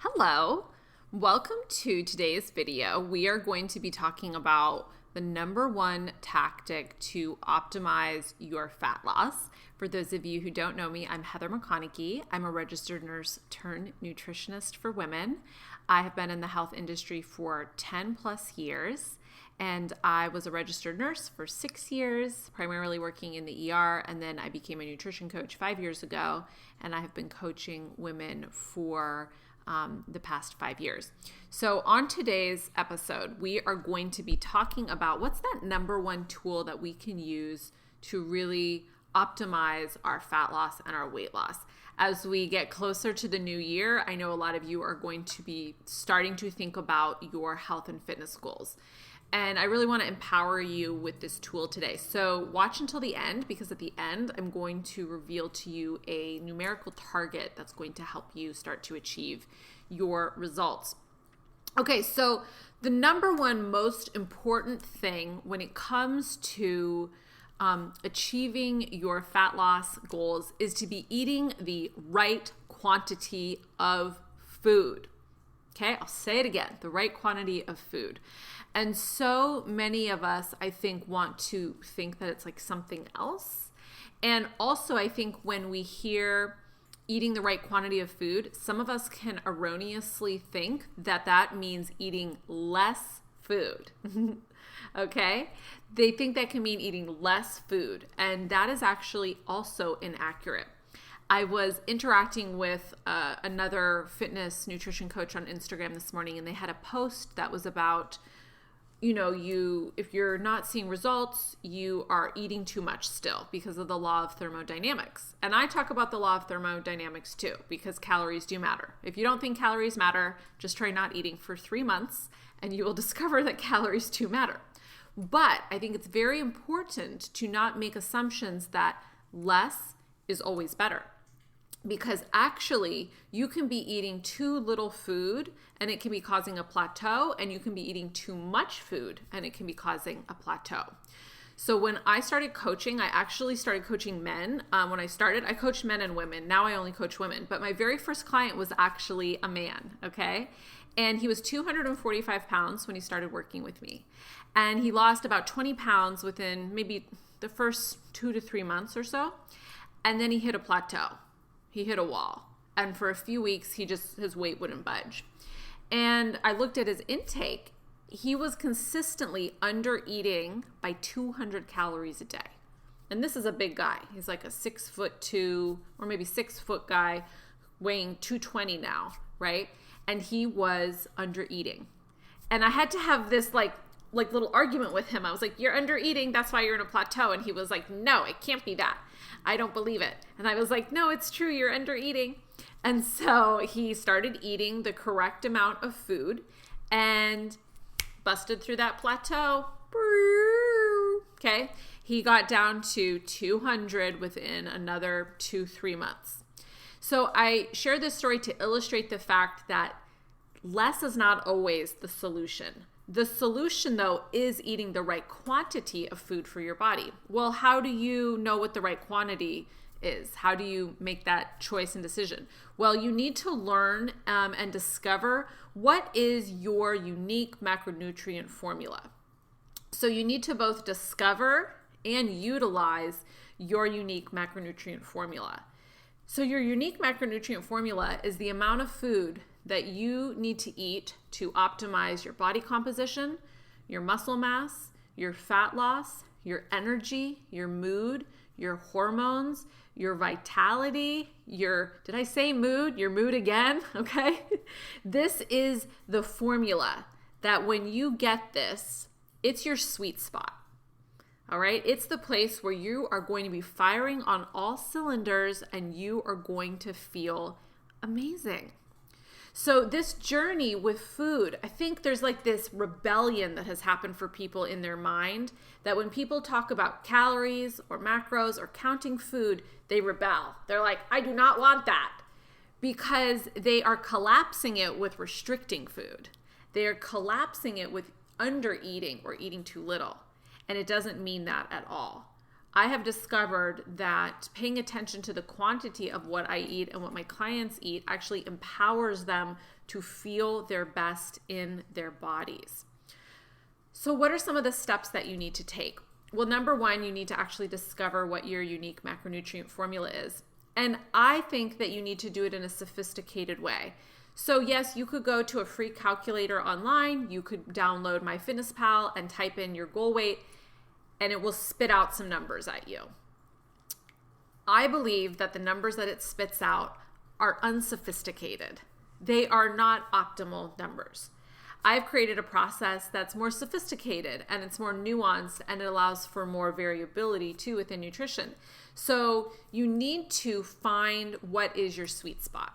Hello, welcome to today's video. We are going to be talking about the number one tactic to optimize your fat loss. For those of you who don't know me, I'm Heather McConaughey. I'm a registered nurse turned nutritionist for women. I have been in the health industry for 10 plus years, and I was a registered nurse for 6 years, primarily working in the ER, and then I became a nutrition coach 5 years ago, and I have been coaching women for the past 5 years. So on today's episode, we are going to be talking about what's that number one tool that we can use to really optimize our fat loss and our weight loss. As we get closer to the new year, I know a lot of you are going to be starting to think about your health and fitness goals. And I really want to empower you with this tool today. So watch until the end, because at the end, I'm going to reveal to you a numerical target that's going to help you start to achieve your results. Okay, so the number one most important thing when it comes to achieving your fat loss goals is to be eating the right quantity of food. Okay, I'll say it again, the right quantity of food. And so many of us, I think, want to think that it's like something else. And also, I think when we hear eating the right quantity of food, some of us can erroneously think that that means eating less food. Okay? They think that can mean eating less food. And that is actually also inaccurate. I was interacting with another fitness nutrition coach on Instagram this morning, and they had a post that was about, if you're not seeing results, you are eating too much still because of the law of thermodynamics. And I talk about the law of thermodynamics too, because calories do matter. If you don't think calories matter, just try not eating for 3 months and you will discover that calories do matter. But I think it's very important to not make assumptions that less is always better. Because actually, you can be eating too little food and it can be causing a plateau, and you can be eating too much food and it can be causing a plateau. So when I started coaching, I actually started coaching men. When I started, I coached men and women. Now I only coach women. But my very first client was actually a man, okay? And he was 245 pounds when he started working with me. And he lost about 20 pounds within maybe the first 2 to 3 months or so. And then he hit a plateau. He hit a wall. And for a few weeks, his weight wouldn't budge. And I looked at his intake. He was consistently under eating by 200 calories a day. And this is a big guy. He's like a 6'2" or maybe 6 foot guy weighing 220 now, right? And he was under eating. And I had to have this like little argument with him. I was like, you're under eating. That's why you're in a plateau. And he was like, no, it can't be that. I don't believe it. And I was like, no, it's true. You're under eating. And so he started eating the correct amount of food and busted through that plateau. Okay. He got down to 200 within another 2-3 months. So I share this story to illustrate the fact that less is not always the solution. The solution, though, is eating the right quantity of food for your body. Well, how do you know what the right quantity is? How do you make that choice and decision? Well, you need to learn and discover what is your unique macronutrient formula. So you need to both discover and utilize your unique macronutrient formula. So your unique macronutrient formula is the amount of food that you need to eat to optimize your body composition, your muscle mass, your fat loss, your energy, your mood, your hormones, your vitality, did I say mood? Your mood again, okay? This is the formula that when you get this, it's your sweet spot. All right, it's the place where you are going to be firing on all cylinders and you are going to feel amazing. So this journey with food, I think there's like this rebellion that has happened for people in their mind, that when people talk about calories or macros or counting food, they rebel. They're like, I do not want that, because they are collapsing it with restricting food. They are collapsing it with under eating or eating too little. And it doesn't mean that at all. I have discovered that paying attention to the quantity of what I eat and what my clients eat actually empowers them to feel their best in their bodies. So what are some of the steps that you need to take? Well, number one, you need to actually discover what your unique macronutrient formula is. And I think that you need to do it in a sophisticated way. So yes, you could go to a free calculator online. You could download MyFitnessPal and type in your goal weight, and it will spit out some numbers at you. I believe that the numbers that it spits out are unsophisticated. They are not optimal numbers. I've created a process that's more sophisticated and it's more nuanced, and it allows for more variability too within nutrition. So you need to find what is your sweet spot.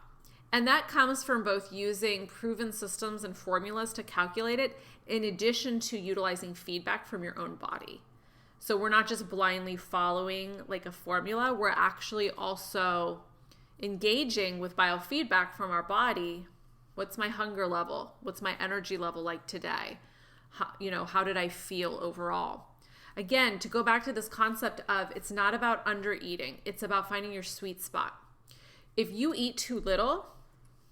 And that comes from both using proven systems and formulas to calculate it, in addition to utilizing feedback from your own body. So we're not just blindly following like a formula, we're actually also engaging with biofeedback from our body. What's my hunger level? What's my energy level like today? How did I feel overall? Again, to go back to this concept of it's not about under eating, it's about finding your sweet spot. If you eat too little,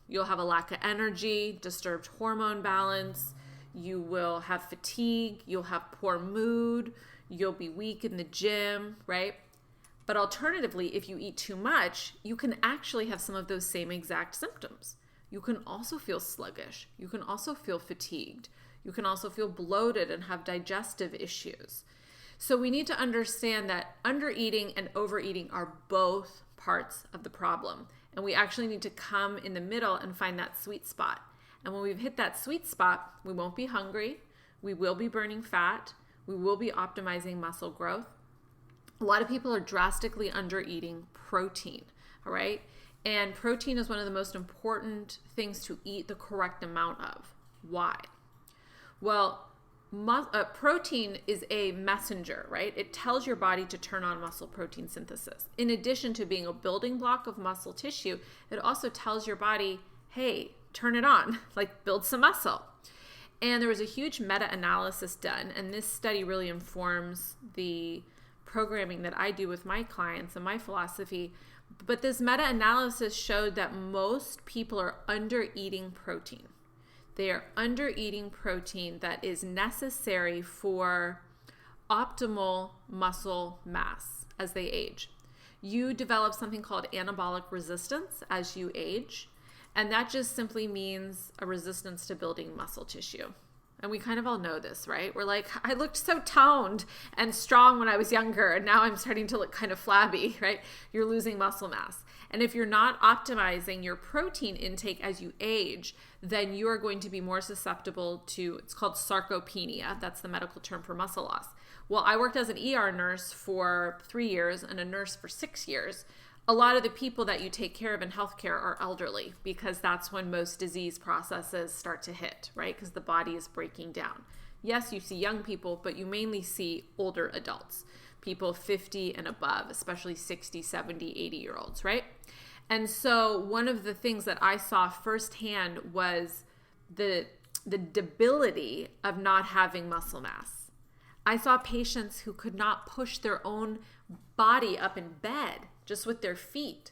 you'll have a lack of energy, disturbed hormone balance, you will have fatigue, you'll have poor mood, you'll be weak in the gym, right? But alternatively, if you eat too much, you can actually have some of those same exact symptoms. You can also feel sluggish. You can also feel fatigued. You can also feel bloated and have digestive issues. So we need to understand that undereating and overeating are both parts of the problem. And we actually need to come in the middle and find that sweet spot. And when we've hit that sweet spot, we won't be hungry. We will be burning fat. We will be optimizing muscle growth. A lot of people are drastically undereating protein, all right? And protein is one of the most important things to eat the correct amount of. Why? Well, protein is a messenger, right? It tells your body to turn on muscle protein synthesis. In addition to being a building block of muscle tissue, it also tells your body, hey, turn it on, like build some muscle. And there was a huge meta-analysis done, and this study really informs the programming that I do with my clients and my philosophy. But this meta-analysis showed that most people are under-eating protein. They are under-eating protein that is necessary for optimal muscle mass as they age. You develop something called anabolic resistance as you age, and that just simply means a resistance to building muscle tissue. And we kind of all know this, right? We're like, I looked so toned and strong when I was younger, and now I'm starting to look kind of flabby, right? You're losing muscle mass. And if you're not optimizing your protein intake as you age, then you are going to be more susceptible to, it's called sarcopenia. That's the medical term for muscle loss. Well, I worked as an ER nurse for 3 years and a nurse for 6 years. A lot of the people that you take care of in healthcare are elderly, because that's when most disease processes start to hit, right? Because the body is breaking down. Yes, you see young people, but you mainly see older adults, people 50 and above, especially 60, 70, 80-year-olds, right? And so one of the things that I saw firsthand was the debility of not having muscle mass. I saw patients who could not push their own body up in bed just with their feet.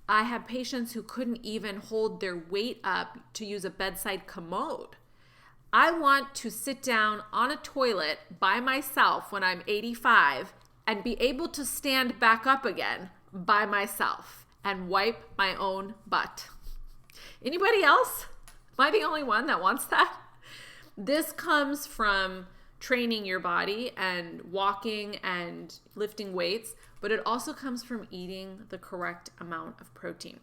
I had patients who couldn't even hold their weight up to use a bedside commode. I want to sit down on a toilet by myself when I'm 85 and be able to stand back up again by myself and wipe my own butt. Anybody else? Am I the only one that wants that? This comes from training your body and walking and lifting weights, but it also comes from eating the correct amount of protein.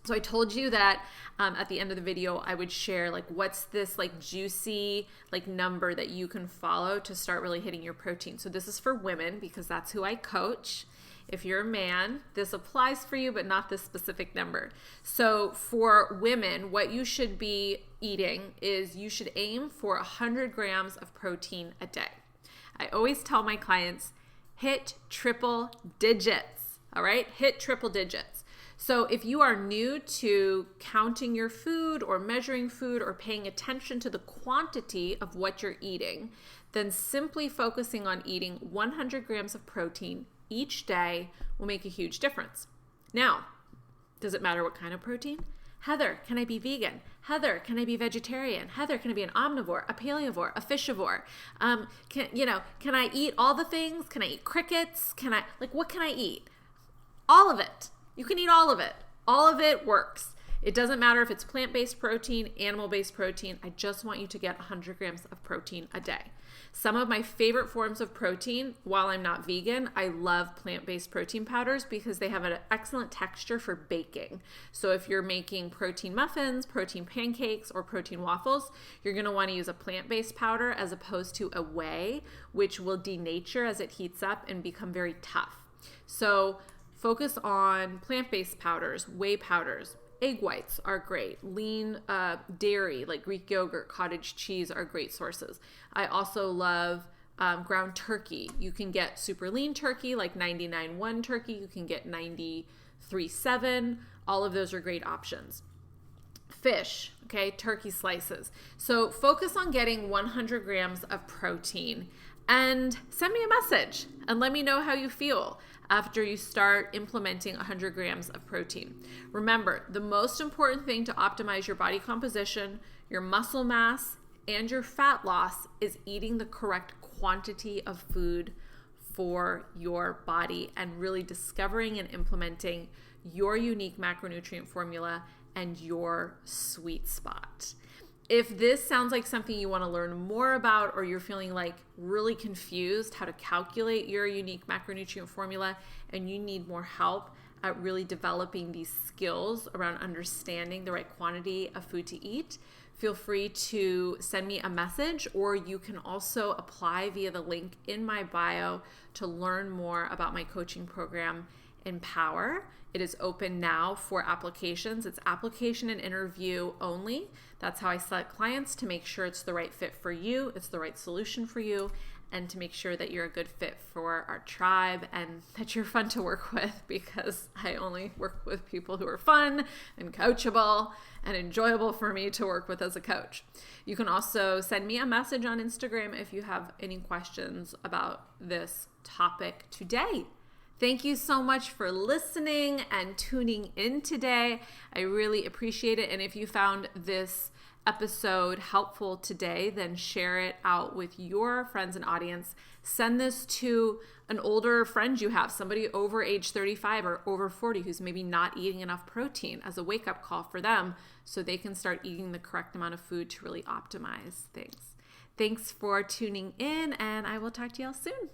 So I told you that at the end of the video, I would share like what's this like juicy like number that you can follow to start really hitting your protein. So this is for women because that's who I coach. If you're a man, this applies for you, but not this specific number. So for women, what you should be eating is you should aim for 100 grams of protein a day. I always tell my clients, hit triple digits, all right? Hit triple digits. So if you are new to counting your food or measuring food or paying attention to the quantity of what you're eating, then simply focusing on eating 100 grams of protein each day will make a huge difference. Now, does it matter what kind of protein? Heather, can I be vegan? Heather, can I be vegetarian? Heather, can I be an omnivore, a paleovore, a fishivore? Can I eat all the things? Can I eat crickets? What can I eat? All of it. You can eat all of it. All of it works. It doesn't matter if it's plant-based protein, animal-based protein. I just want you to get 100 grams of protein a day. Some of my favorite forms of protein, while I'm not vegan, I love plant-based protein powders because they have an excellent texture for baking. So if you're making protein muffins, protein pancakes, or protein waffles, you're going to want to use a plant-based powder as opposed to a whey, which will denature as it heats up and become very tough. So focus on plant-based powders, whey powders. Egg whites are great. Lean dairy, like Greek yogurt, cottage cheese are great sources. I also love ground turkey. You can get super lean turkey, like 99.1 turkey. You can get 93.7. All of those are great options. Fish, okay, turkey slices. So focus on getting 100 grams of protein and send me a message and let me know how you feel after you start implementing 100 grams of protein. Remember, the most important thing to optimize your body composition, your muscle mass, and your fat loss is eating the correct quantity of food for your body and really discovering and implementing your unique macronutrient formula and your sweet spot. If this sounds like something you want to learn more about, or you're feeling like really confused how to calculate your unique macronutrient formula and you need more help at really developing these skills around understanding the right quantity of food to eat, feel free to send me a message, or you can also apply via the link in my bio to learn more about my coaching program, Empower. It is open now for applications. It's application and interview only. That's how I select clients, to make sure it's the right fit for you, it's the right solution for you, and to make sure that you're a good fit for our tribe and that you're fun to work with, because I only work with people who are fun and coachable and enjoyable for me to work with as a coach. You can also send me a message on Instagram if you have any questions about this topic today. Thank you so much for listening and tuning in today. I really appreciate it. And if you found this episode helpful today, then share it out with your friends and audience. Send this to an older friend you have, somebody over age 35 or over 40 who's maybe not eating enough protein, as a wake-up call for them so they can start eating the correct amount of food to really optimize things. Thanks for tuning in, and I will talk to y'all soon.